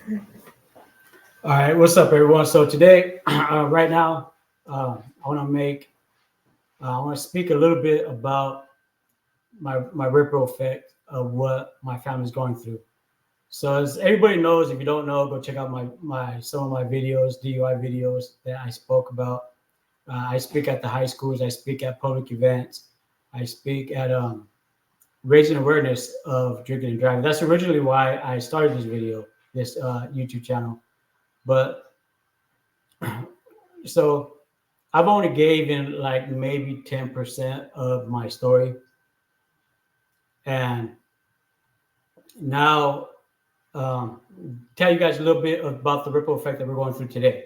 All right, what's up, everyone? So today, right now, I want to I want to speak a little bit about my ripple effect of what my family's going through. So as everybody knows, if you don't know, go check out my some of my videos, DUI videos that I spoke about. I speak at the high schools. I speak at public events. I speak at raising awareness of drinking and driving. That's originally why I started this video, this YouTube channel. But so I've only gave in like maybe 10% of my story. And now tell you guys a little bit about the ripple effect that we're going through today.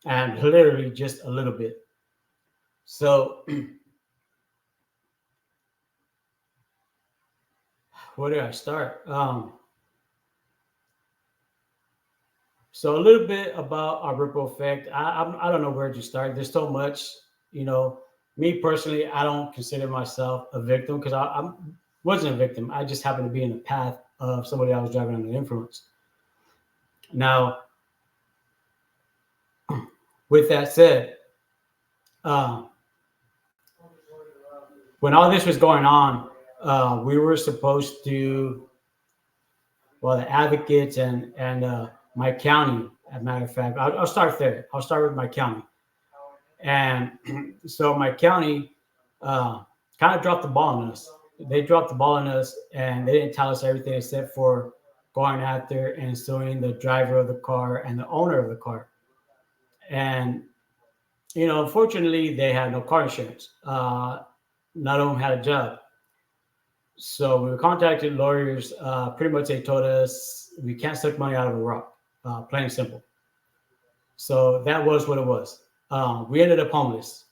And literally just a little bit. So where did I start? So a little bit about our ripple effect. I don't know where to start. There's so much, you know. Me personally, I don't consider myself a victim because I wasn't a victim. I just happened to be in the path of somebody I was driving under the influence. Now, with that said, uh, when all this was going on, we were supposed to, well, the advocates and my county. As a matter of fact, I'll start there. I'll start with my county. And so my county kind of dropped the ball on us. They dropped the ball on us, and they didn't tell us everything except for going after and suing the driver of the car and the owner of the car. And unfortunately, they had no car insurance. None of them had a job. So we contacted lawyers. Pretty much, they told us we can't suck money out of a rock, plain and simple. So that was what it was. We ended up homeless.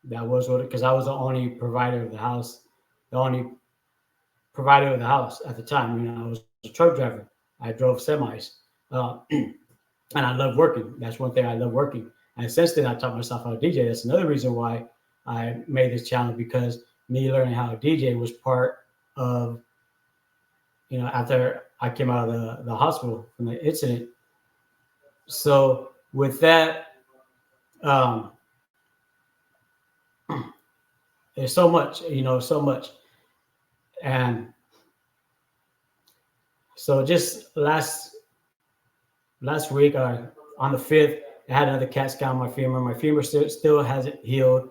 That was what, because I was the only provider of the house, the only provider of the house at the time. I was a truck driver. I drove semis, and I love working. That's one thing I love working. And since then, I taught myself how to DJ. That's another reason why I made this channel, because me learning how to DJ was part of, after I came out of the hospital from the incident. So with that, there's so much, so much. And so just last week, on the 5th, I had another CAT scan on my femur. My femur still hasn't healed.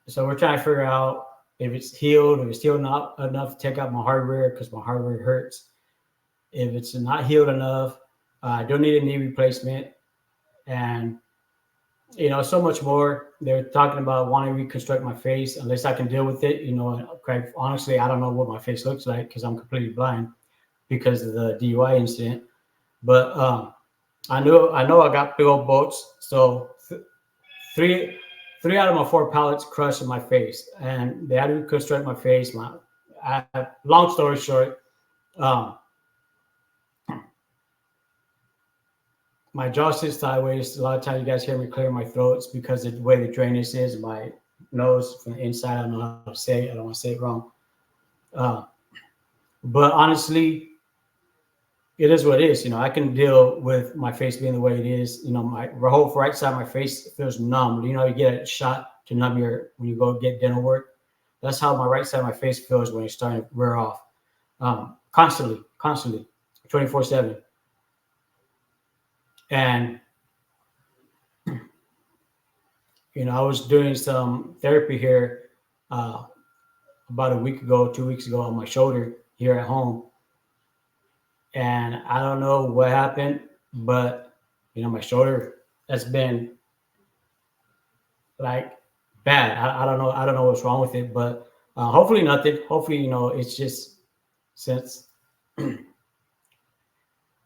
So we're trying to figure out if it's healed, if it's still not enough to take out my hardware, because my hardware hurts. If it's not healed enough, I don't need a knee replacement. And, so much more. They're talking about wanting to reconstruct my face unless I can deal with it. Craig, honestly, I don't know what my face looks like because I'm completely blind because of the DUI incident. But I know I got big old bolts. So three out of my 4 pallets crushed in my face, and they had to reconstruct my face. Long story short, my jaw sits sideways. A lot of times you guys hear me clear my throat. It's because of the way the drainage is. My nose from the inside, I don't know how to say it. I don't want to say it wrong. But honestly, it is what it is. I can deal with my face being the way it is. My whole right side of my face feels numb. You get a shot to numb when you go get dental work. That's how my right side of my face feels when it's starting to wear off. Constantly, 24/7. And, I was doing some therapy here about a week ago, 2 weeks ago on my shoulder here at home. And I don't know what happened, but, my shoulder has been like bad. I don't know. I don't know what's wrong with it, but hopefully nothing. Hopefully, it's just since,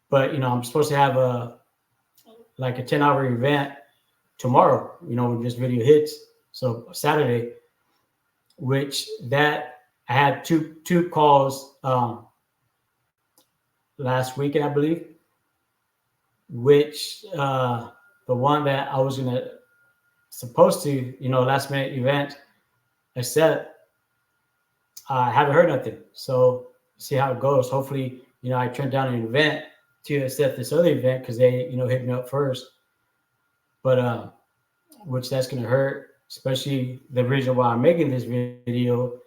but, I'm supposed to have a 10-hour event tomorrow, when this video hits. So Saturday, which that I had two calls last weekend, I believe, which the one that I was supposed to, last minute event, except I haven't heard nothing. So see how it goes. Hopefully, I turn down an event to accept this other event because they, hit me up first. But which that's gonna hurt, especially the reason why I'm making this video,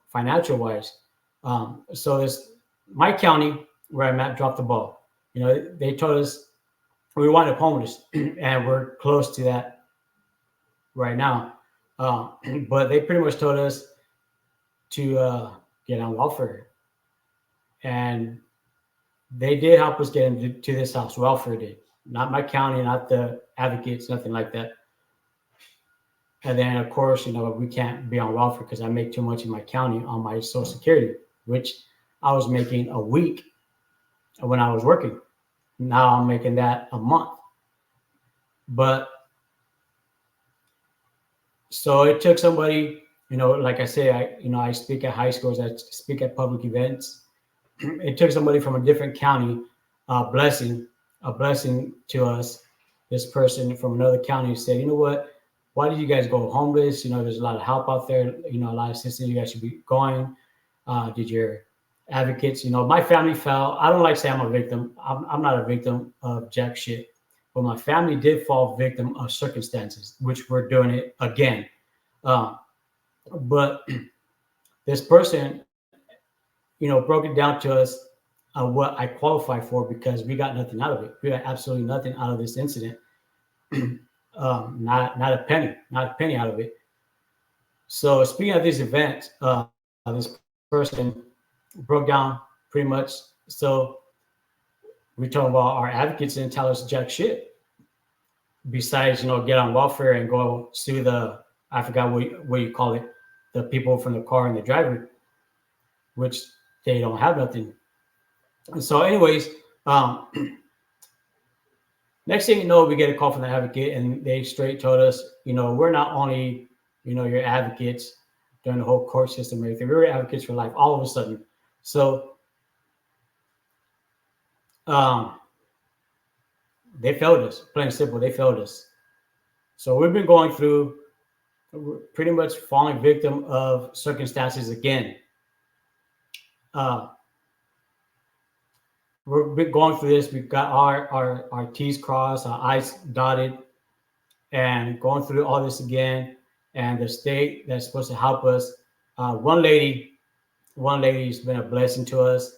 financial wise. So this my county where I'm at dropped the ball. They told us we wanted homeless, and we're close to that right now. Uh, but they pretty much told us to get on welfare, and they did help us get into this house. Welfare did, not my county, not the advocates, nothing like that. And then, of course, we can't be on welfare because I make too much in my county on my Social Security, which I was making a week when I was working. Now I'm making that a month. But so it took somebody, like I say, I speak at high schools, I speak at public events. It took somebody from a different county, a blessing to us. This person from another county said, you know what? Why did you guys go homeless? There's a lot of help out there. A lot of assistance. You guys should be going. Did your advocates? My family fell. I don't like saying I'm a victim. I'm not a victim of jack shit. But my family did fall victim of circumstances, which we're doing it again. But this person, broke it down to us what I qualify for because we got nothing out of it. We got absolutely nothing out of this incident. Not a penny out of it. So speaking of this event, this person broke down pretty much. So we talking about our advocates didn't tell us jack shit. Besides, get on welfare and go sue I forgot what you call it, the people from the car and the driver, which they don't have nothing. And so, anyways, next thing you know, we get a call from the advocate, and they straight told us, we're not only, your advocates during the whole court system and everything. We were advocates for life all of a sudden. So, they failed us, plain and simple. They failed us. So we've been going through, pretty much falling victim of circumstances again. We've been going through this. We've got our T's crossed, our I's dotted, and going through all this again. And the state that's supposed to help us, one lady's been a blessing to us.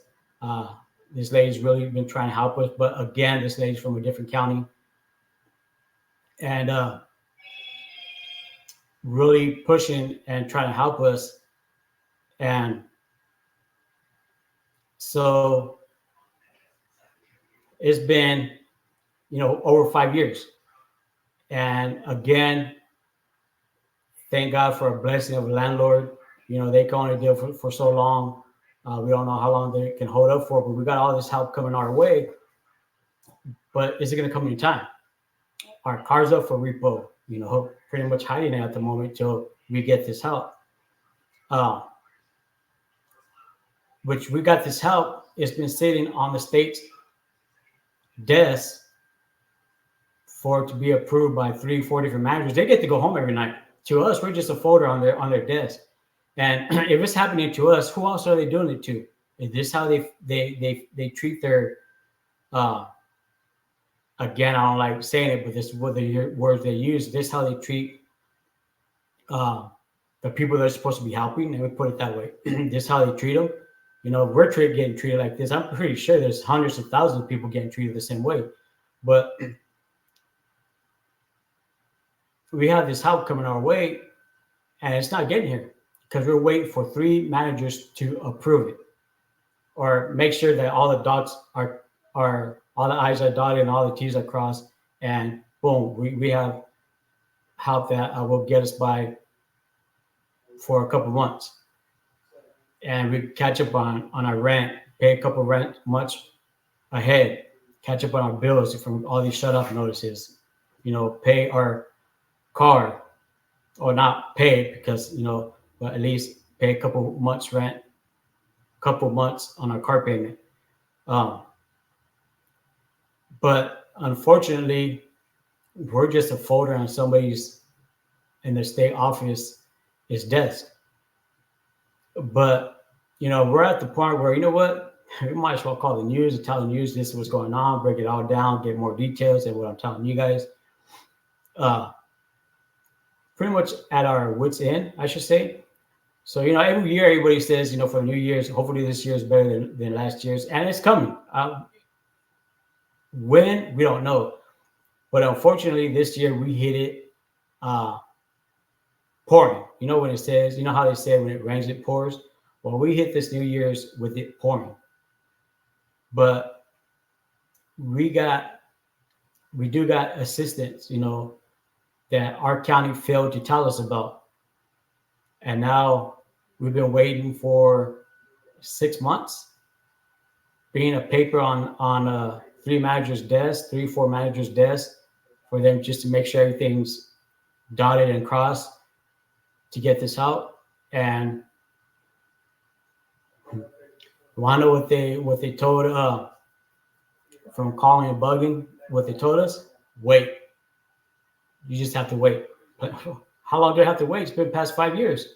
This lady's really been trying to help us, but again, this lady's from a different county, and really pushing and trying to help us. And so it's been, over 5 years. And again, thank God for a blessing of a landlord. They can only deal for so long. We don't know how long they can hold up for, but we got all this help coming our way. But is it going to come any time? Our car's up for repo, pretty much hiding it at the moment till we get this help. Which we got this help. It's been sitting on the state's desk for it to be approved by 3-4 different managers. They get to go home every night. To us, we're just a folder on their desk. And if it's happening to us, who else are they doing it to? Is this how they treat their again, I don't like saying it, but this is what the words they use. This is how they treat the people they're supposed to be helping. Let me put it that way. This is how they treat them. We're getting treated like this. I'm pretty sure there's hundreds of thousands of people getting treated the same way. But we have this help coming our way, and it's not getting here because we're waiting for 3 managers to approve it or make sure that all the dots are all the I's are dotted and all the T's are crossed, and boom, we have help that will get us by for a couple months. And we catch up on our rent, pay a couple rent much ahead, catch up on our bills from all these shut-off notices, pay our car, or not pay because, but at least pay a couple months rent, couple months on our car payment. But unfortunately, we're just a folder on somebody's in the state office desk. But we're at the point where, you might as well call the news and tell the news this is what's going on, break it all down, get more details than what I'm telling you guys. Pretty much at our wits' end, I should say. So, every year everybody says, for New Year's, hopefully this year is better than last year's, and it's coming. When, we don't know. But unfortunately, this year we hit it pouring. You know when it says, how they say when it rains, it pours? Well, we hit this New Year's with it pouring. But we do got assistance, that our county failed to tell us about. And now we've been waiting for 6 months, being a paper on 4 managers' desk for them just to make sure everything's dotted and crossed to get this out. And want to know what they told from calling and bugging? What they told us? Wait. You just have to wait. How long do I have to wait? It's been past 5 years.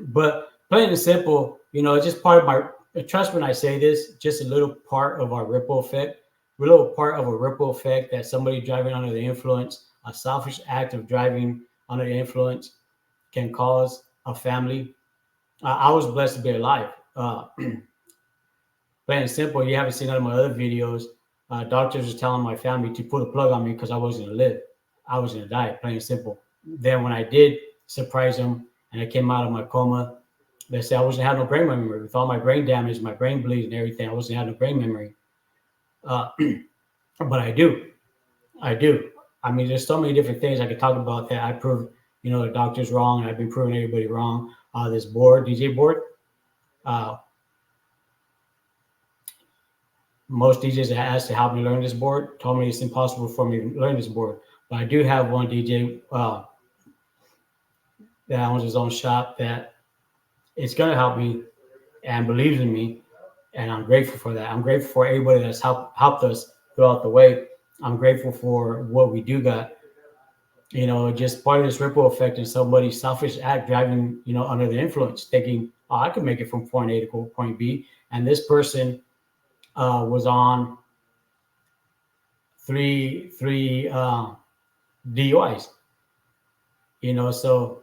But plain and simple, it's just part of my, trust when I say this, just a little part of our ripple effect. A little part of a ripple effect that somebody driving under the influence, a selfish act of driving under the influence can cause a family. I was blessed to be alive. Plain and simple, you haven't seen none of my other videos. Doctors were telling my family to put a plug on me because I wasn't going to live. I was going to die, plain and simple. Then when I did surprise them and I came out of my coma, they said I wasn't having no brain memory. With all my brain damage, my brain bleed and everything, I wasn't having no brain memory. But I do. I mean, there's so many different things I could talk about that I proved, the doctor's wrong, and I've been proving everybody wrong. This board, DJ board, most DJs that asked to help me learn this board told me it's impossible for me to learn this board. But I do have one DJ that owns his own shop that it's going to help me and believes in me. And I'm grateful for that. I'm grateful for everybody that's helped us throughout the way. I'm grateful for what we do got. Just part of this ripple effect and somebody's selfish act driving, under the influence, thinking, oh, I could make it from point A to point B. And this person was on three DUIs. So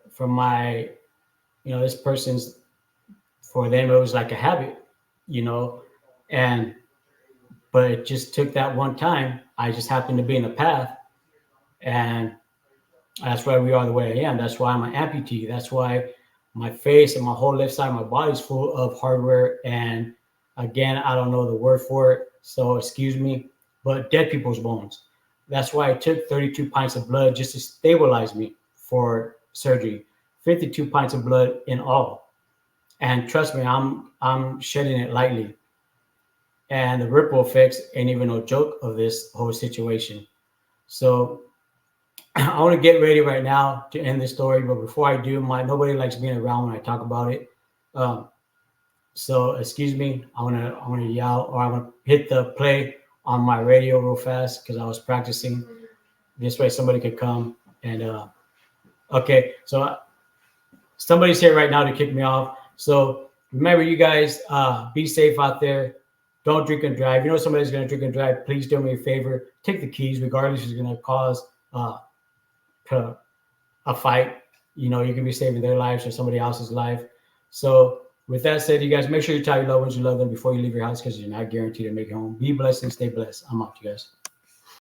from my, this person's, for them, it was like a habit, but it just took that one time. I just happened to be in the path, and that's why we are the way I am. That's why I'm an amputee. That's why my face and my whole left side of my body is full of hardware. And again, I don't know the word for it, so excuse me, but dead people's bones. That's why I took 32 pints of blood just to stabilize me for surgery. 52 pints of blood in all. And trust me, I'm shedding it lightly. And the ripple effects ain't even no joke of this whole situation. So I want to get ready right now to end this story. But before I do, nobody likes being around when I talk about it. So excuse me, I want to yell, or I want to hit the play on my radio real fast because I was practicing. This way somebody could come and okay. So somebody's here right now to kick me off. So remember, you guys, be safe out there. Don't drink and drive. Somebody's going to drink and drive. Please do me a favor. Take the keys, regardless if it's going to cause a fight. You can be saving their lives or somebody else's life. So with that said, you guys, make sure you tell your loved ones you love them before you leave your house because you're not guaranteed to make it home. Be blessed and stay blessed. I'm out, you guys.